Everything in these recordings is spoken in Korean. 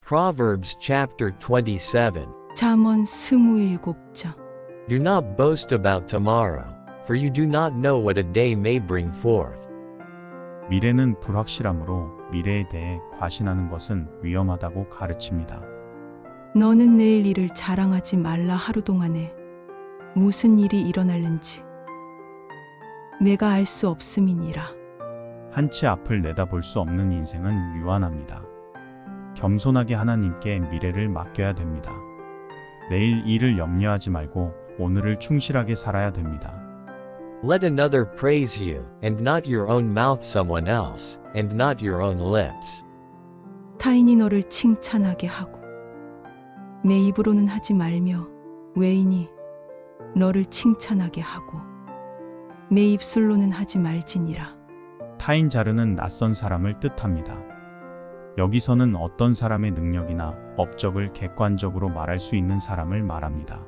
Proverbs chapter 27. 잠언 27장. Do not boast about tomorrow, for you do not know what a day may bring forth. 미래는 불확실하므로 미래에 대해 과신하는 것은 위험하다고 가르칩니다. 너는 내일 일을 자랑하지 말라. 하루 동안에 무슨 일이 일어날는지 내가 알 수 없음이니라. 한치 앞을 내다볼 수 없는 인생은 유한합니다. 겸손하게 하나님께 미래를 맡겨야 됩니다. 내일 일을 염려하지 말고 오늘을 충실하게 살아야 됩니다. Let another praise you, and not your own mouth someone else, and not your own lips. 타인이 너를 칭찬하게 하고 내 입으로는 하지 말며 외인이 너를 칭찬하게 하고 내 입술로는 하지 말지니라. 타인 자르는 낯선 사람을 뜻합니다. 여기서는 어떤 사람의 능력이나 업적을 객관적으로 말할 수 있는 사람을 말합니다.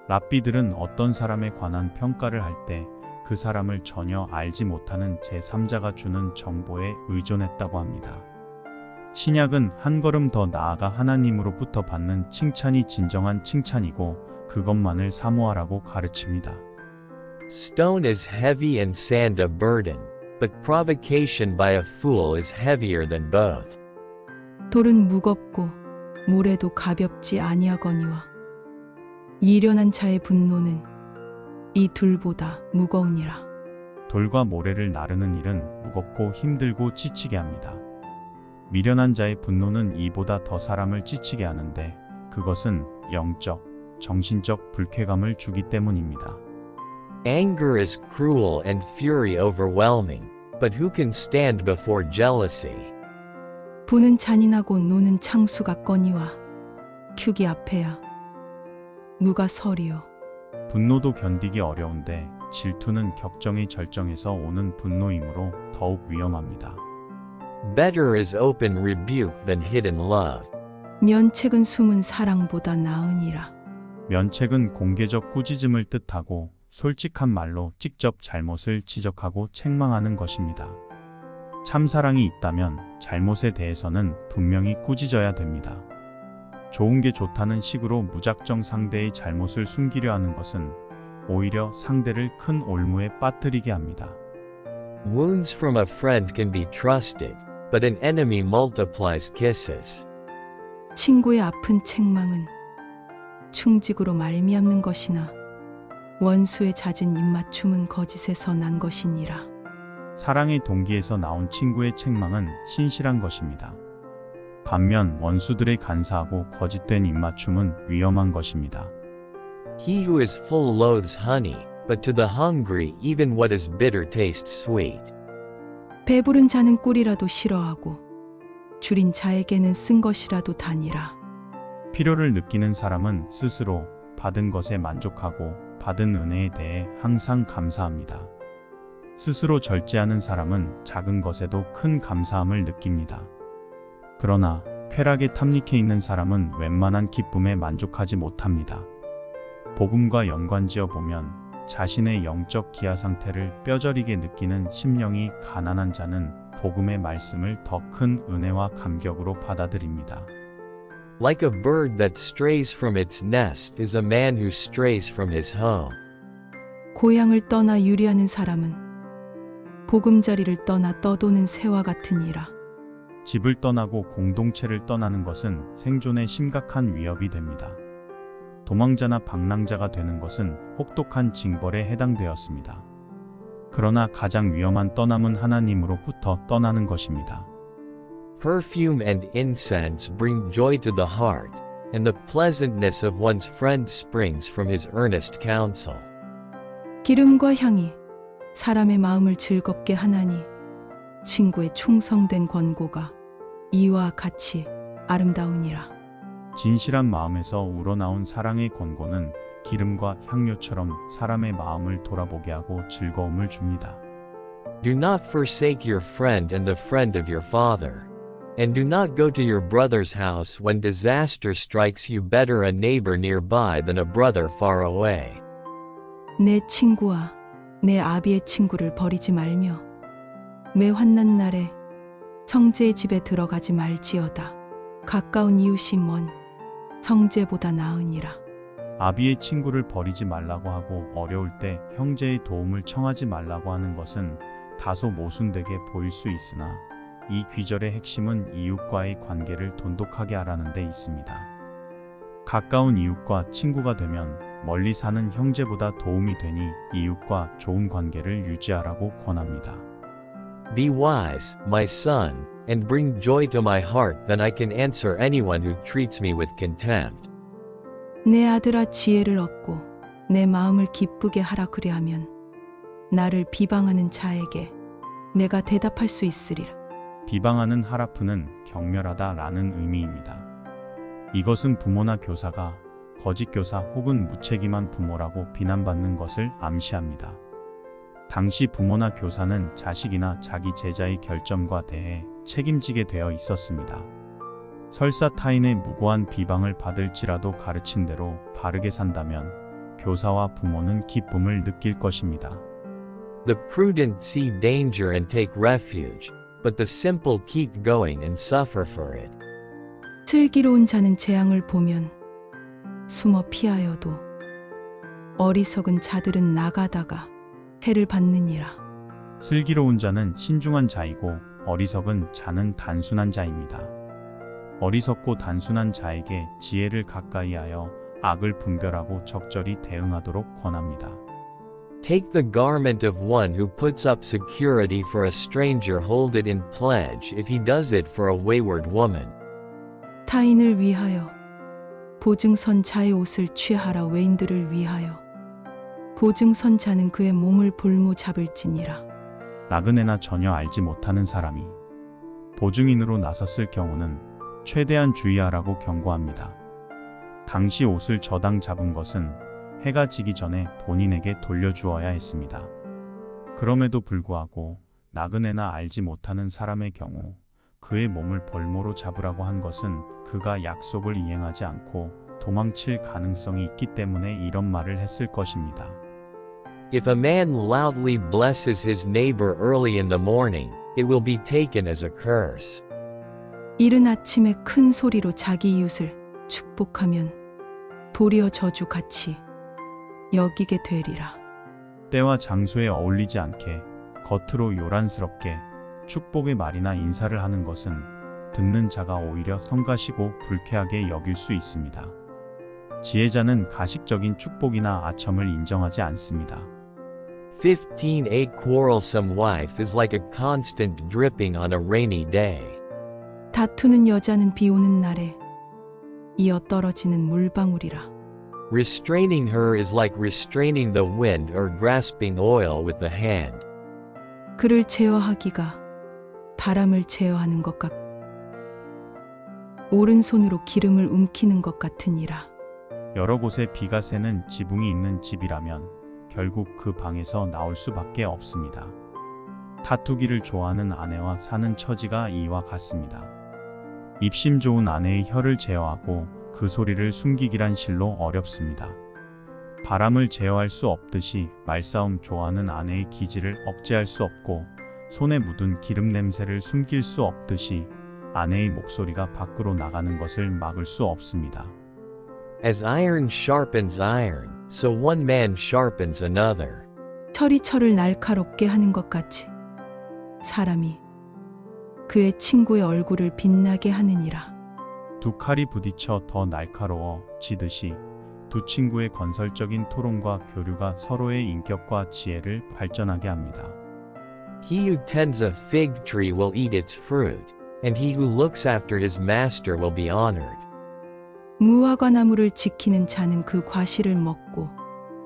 랍비들은 어떤 사람에 관한 평가를 할 때 그 사람을 전혀 알지 못하는 제3자가 주는 정보에 의존했다고 합니다. 신약은 한 걸음 더 나아가 하나님으로부터 받는 칭찬이 진정한 칭찬이고 그것만을 사모하라고 가르칩니다. Stone is heavy and sand a burden, but provocation by a fool is heavier than both. 돌은 무겁고 모래도 가볍지 아니하거니와 미련한 자의 분노는 이 둘보다 무거우니라. 돌과 모래를 나르는 일은 무겁고 힘들고 지치게 합니다. 미련한 자의 분노는 이보다 더 사람을 지치게 하는데 그것은 영적, 정신적 불쾌감을 주기 때문입니다. Anger is cruel and fury overwhelming, but who can stand before jealousy? 분은 잔인하고 노는 창수 같거니와 큐기 앞에야 누가 서리요. 분노도 견디기 어려운데 질투는 격정의 절정에서 오는 분노이므로 더욱 위험합니다. Better is open rebuke than hidden love. 면책은 숨은 사랑보다 나으니라. 면책은 공개적 꾸짖음을 뜻하고 솔직한 말로 직접 잘못을 지적하고 책망하는 것입니다. 참사랑이 있다면 잘못에 대해서는 분명히 꾸짖어야 됩니다. 좋은 게 좋다는 식으로 무작정 상대의 잘못을 숨기려 하는 것은 오히려 상대를 큰 올무에 빠뜨리게 합니다. Wounds from a friend can be trusted, but an enemy multiplies kisses. 친구의 아픈 책망은 충직으로 말미암는 것이나 원수의 잦은 입맞춤은 거짓에서 난 것이니라. 사랑의 동기에서 나온 친구의 책망은 신실한 것입니다. 반면 원수들의 간사하고 거짓된 입맞춤은 위험한 것입니다. He who is full loathes honey, but to the hungry even what is bitter tastes sweet. 배부른 자는 꿀이라도 싫어하고 줄인 자에게는 쓴 것이라도 다니라. 필요를 느끼는 사람은 스스로 받은 것에 만족하고 받은 은혜에 대해 항상 감사합니다. 스스로 절제하는 사람은 작은 것에도 큰 감사함을 느낍니다. 그러나 쾌락에 탐닉해 있는 사람은 웬만한 기쁨에 만족하지 못합니다. 복음과 연관지어 보면 자신의 영적 기아 상태를 뼈저리게 느끼는 심령이 가난한 자는 복음의 말씀을 더 큰 은혜와 감격으로 받아들입니다. Like a bird that strays from its nest is a man who strays from his home. 고향을 떠나 유리하는 사람은 보금자리를 떠나 떠도는 새와 같으니라. 집을 떠나고 공동체를 떠나는 것은 생존에 심각한 위협이 됩니다. 도망자나 방랑자가 되는 것은 혹독한 징벌에 해당되었습니다. 그러나 가장 위험한 떠남은 하나님으로부터 떠나는 것입니다. Perfume and incense bring joy to the heart, and the pleasantness of one's friend springs from his earnest counsel. 기름과 향이 사람의 마음을 즐겁게 하나니 친구의 충성된 권고가 이와 같이 아름다우니라. 진실한 마음에서 우러나온 사랑의 권고는 기름과 향료처럼 사람의 마음을 돌아보게 하고 즐거움을 줍니다. Do not forsake your friend and the friend of your father. And do not go to your brother's house when disaster strikes you. Better a neighbor nearby than a brother far away. 내 친구와 내 아비의 친구를 버리지 말며 매 환난 날에 형제의 집에 들어가지 말지어다. 가까운 이웃이 먼 형제보다 나으니라. 아비의 친구를 버리지 말라고 하고 어려울 때 형제의 도움을 청하지 말라고 하는 것은 다소 모순되게 보일 수 있으나 이 귀절의 핵심은 이웃과의 관계를 돈독하게 하라는 데 있습니다. 가까운 이웃과 친구가 되면 멀리 사는 형제보다 도움이 되니 이웃과 좋은 관계를 유지하라고 권합니다. Be wise, my son, and bring joy to my heart, then I can answer anyone who treats me with contempt. 내 아들아 지혜를 얻고 내 마음을 기쁘게 하라 그리하면 나를 비방하는 자에게 내가 대답할 수 있으리라. 비방하는 하라프는 경멸하다라는 의미입니다. 이것은 부모나 교사가 거짓 교사 혹은 무책임한 부모라고 비난받는 것을 암시합니다. 당시 부모나 교사는 자식이나 자기 제자의 결점과 대해 책임지게 되어 있었습니다. 설사 타인의 무고한 비방을 받을지라도 가르친 대로 바르게 산다면 교사와 부모는 기쁨을 느낄 것입니다. The prudent see danger and take refuge, but the simple keep going and suffer for it. 슬기로운 자는 재앙을 보면 숨어 피하여도 어리석은 자들은 나가다가 해를 받느니라. 슬기로운 자는 신중한 자이고 어리석은 자는 단순한 자입니다. 어리석고 단순한 자에게 지혜를 가까이하여 악을 분별하고 적절히 대응하도록 권합니다. Take the garment of one who puts up security for a stranger, hold it in pledge if he does it for a wayward woman. 타인을 위하여 보증선 자의 옷을 취하라. 외인들을 위하여 보증선 자는 그의 몸을 볼모 잡을지니라. 나그네나 전혀 알지 못하는 사람이 보증인으로 나섰을 경우는 최대한 주의하라고 경고합니다. 당시 옷을 저당 잡은 것은 해가 지기 전에 본인에게 돌려주어야 했습니다. 그럼에도 불구하고 나그네나 알지 못하는 사람의 경우 그의 몸을 볼모로 잡으라고 한 것은 그가 약속을 이행하지 않고 도망칠 가능성이 있기 때문에 이런 말을 했을 것입니다. If a man loudly blesses his neighbor early in the morning, it will be taken as a curse. 이른 아침에 큰 소리로 자기 이웃을 축복하면 도리어 저주같이 여기게 되리라. 때와 장소에 어울리지 않게 겉으로 요란스럽게 축복의 말이나 인사를 하는 것은 듣는 자가 오히려 성가시고 불쾌하게 여길 수 있습니다. 지혜자는 가식적인 축복이나 아첨을 인정하지 않습니다. 15. A quarrelsome wife is like a constant dripping on a rainy day. 다투는 여자는 비 오는 날에 이어 떨어지는 물방울이라. Restraining her is like restraining the wind or grasping oil with the hand. 그를 제어하기가 바람을 제어하는 것 같. 오른손으로 기름을 움키는 것 같으니라. 여러 곳에 비가 새는 지붕이 있는 집이라면 결국 그 방에서 나올 수밖에 없습니다. 다투기를 좋아하는 아내와 사는 처지가 이와 같습니다. 입심 좋은 아내의 혀를 제어하고 그 소리를 숨기기란 실로 어렵습니다. 바람을 제어할 수 없듯이 말싸움 좋아하는 아내의 기질을 억제할 수 없고 손에 묻은 기름 냄새를 숨길 수 없듯이 아내의 목소리가 밖으로 나가는 것을 막을 수 없습니다. As iron sharpens iron, so one man sharpens another. 철이 철을 날카롭게 하는 것 같이 사람이 그의 친구의 얼굴을 빛나게 하느니라. 두 칼이 부딪혀 더 날카로워지듯이 두 친구의 건설적인 토론과 교류가 서로의 인격과 지혜를 발전하게 합니다. He who tends a fig tree will eat its fruit, and he who looks after his master will be honored. 무화과 나무를 지키는 자는 그 과실을 먹고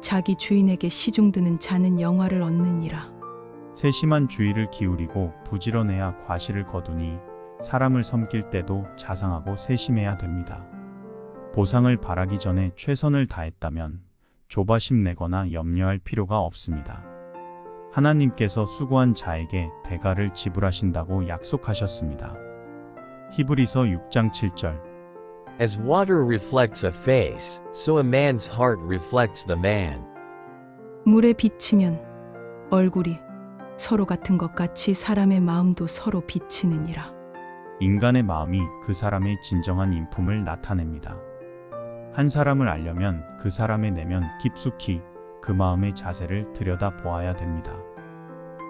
자기 주인에게 시중드는 자는 영화를 얻느니라. 세심한 주의를 기울이고 부지런해야 과실을 거두니 사람을 섬길 때도 자상하고 세심해야 됩니다. 보상을 바라기 전에 최선을 다했다면 조바심 내거나 염려할 필요가 없습니다. 하나님께서 수고한 자에게 대가를 지불하신다고 약속하셨습니다. 히브리서 6장 7절. As water reflects a face, so a man's heart reflects the man. 물에 비치면 얼굴이 서로 같은 것 같이 사람의 마음도 서로 비치느니라. 인간의 마음이 그 사람의 진정한 인품을 나타냅니다. 한 사람을 알려면 그 사람의 내면 깊숙이 그 마음의 자세를 들여다보아야 됩니다.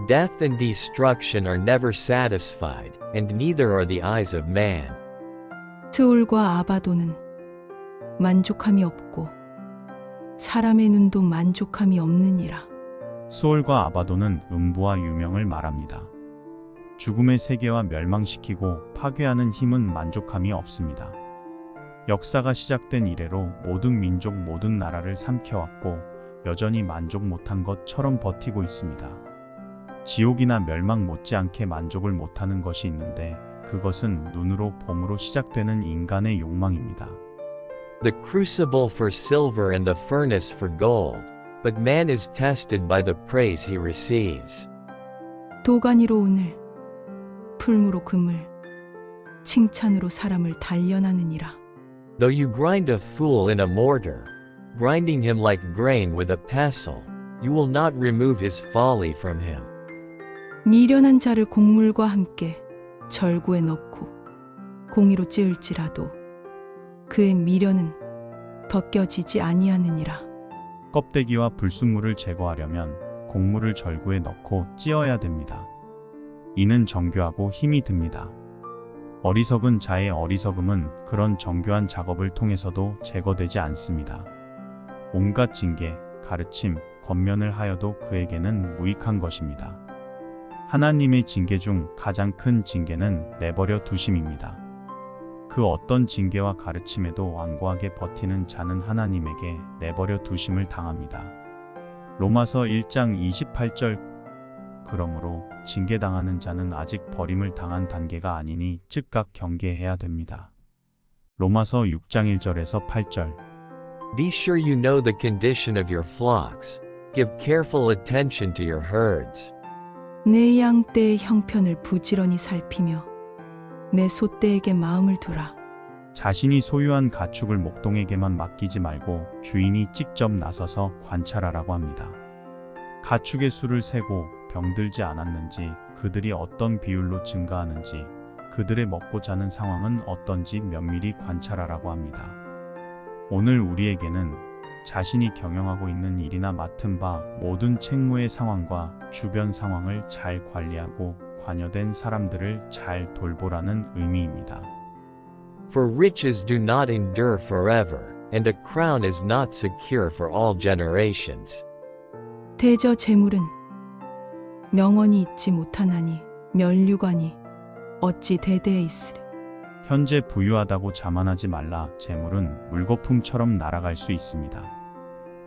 Death and destruction are never satisfied, and neither are the eyes of man. 스올과 아바도는 만족함이 없고 사람의 눈도 만족함이 없느니라. 스올과 아바도는 음부와 유명을 말합니다. 죽음의 세계와 멸망시키고 파괴하는 힘은 만족함이 없습니다. 역사가 시작된 이래로 모든 민족 모든 나라를 삼켜왔고 여전히 만족 못한 것처럼 버티고 있습니다. 지옥이나 멸망 못지않게 만족을 못하는 것이 있는데 그것은 눈으로 봄으로 시작되는 인간의 욕망입니다. The crucible for silver and the furnace for gold, but man is tested by the praise he receives. 도가니로 오늘, 풀무로 금을, 칭찬으로 사람을 단련하느니라. Though you grind a fool in a mortar, grinding him like grain with a pestle, you will not remove his folly from him. 미련한 자를 곡물과 함께 절구에 넣고 공이로 찌을지라도 그의 미련은 벗겨지지 아니하느니라. 껍데기와 불순물을 제거하려면 곡물을 절구에 넣고 찧어야 됩니다. 이는 정교하고 힘이 듭니다. 어리석은 자의 어리석음은 그런 정교한 작업을 통해서도 제거되지 않습니다. 온갖 징계, 가르침, 권면을 하여도 그에게는 무익한 것입니다. 하나님의 징계 중 가장 큰 징계는 내버려 두심입니다. 그 어떤 징계와 가르침에도 완고하게 버티는 자는 하나님에게 내버려 두심을 당합니다. 로마서 1장 28절 그러므로 징계당하는 자는 아직 버림을 당한 단계가 아니니 즉각 경계해야 됩니다. 로마서 6장 1절에서 8절 Be sure you know the condition of your flocks. Give careful attention to your herds. 내 양떼의 형편을 부지런히 살피며 내 소떼에게 마음을 두라. 자신이 소유한 가축을 목동에게만 맡기지 말고 주인이 직접 나서서 관찰하라고 합니다. 가축의 수를 세고 병들지 않았는지, 그들이 어떤 비율로 증가하는지, 그들의 먹고 자는 상황은 어떤지 면밀히 관찰하라고 합니다. 오늘 우리에게는 자신이 경영하고 있는 일이나 맡은 바 모든 책무의 상황과 주변 상황을 잘 관리하고 관여된 사람들을 잘 돌보라는 의미입니다. For riches do not endure forever, and a crown is not secure for all generations. 대저 재물은 영원히 있지 못하나니 면류관이 어찌 대대에 있으랴. 현재 부유하다고 자만하지 말라. 재물은 물거품처럼 날아갈 수 있습니다.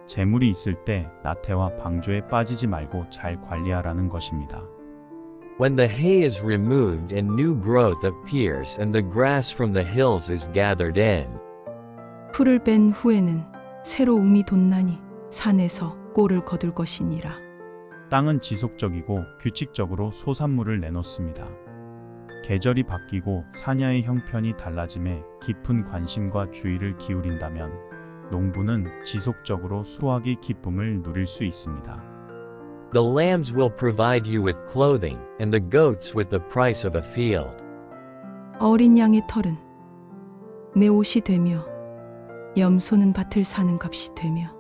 재물이 있을 때 나태와 방조에 빠지지 말고 잘 관리하라는 것입니다. When the hay is removed and new growth appears and the grass from the hills is gathered in. 풀을 뺀 후에는 새로움이 돋나니 산에서 꼴을 거둘 것이니라. 땅은 지속적이고 규칙적으로 소산물을 내놓습니다. 계절이 바뀌고 사냐의 형편이 달라짐에 깊은 관심과 주의를 기울인다면 농부는 지속적으로 수확의 기쁨을 누릴 수 있습니다. The lambs will provide you with clothing, and the goats with the price of a field. 어린 양의 털은 내 옷이 되며 염소는 밭을 사는 값이 되며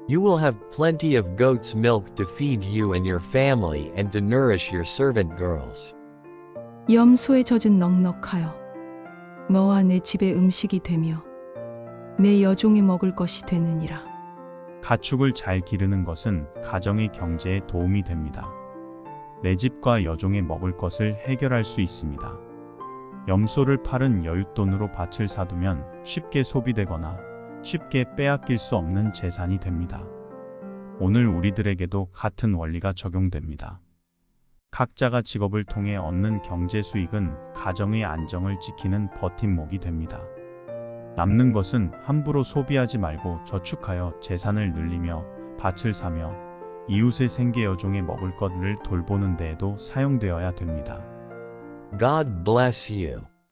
You will have plenty of goat's milk to feed you and your family and to nourish your servant girls. 염소의 젖은 넉넉하여 너와 내 집의 음식이 되며 내 여종이 먹을 것이 되느니라. 가축을 잘 기르는 것은 가정의 경제에 도움이 됩니다. 내 집과 여종의 먹을 것을 해결할 수 있습니다. 염소를 팔은 여윳돈으로 밭을 사두면 쉽게 소비되거나 쉽게 빼앗길 수 없는 재산이 됩니다. 오늘 우리들에게도 같은 원리가 적용됩니다. 각자가 직업을 통해 얻는 경제 수익은 가정의 안정을 지키는 버팀목이 됩니다. 남는 것은 함부로 소비하지 말고 저축하여 재산을 늘리며 밭을 사며 이웃의 생계 여종의 먹을 것을 돌보는 데에도 사용되어야 됩니다. God bless you.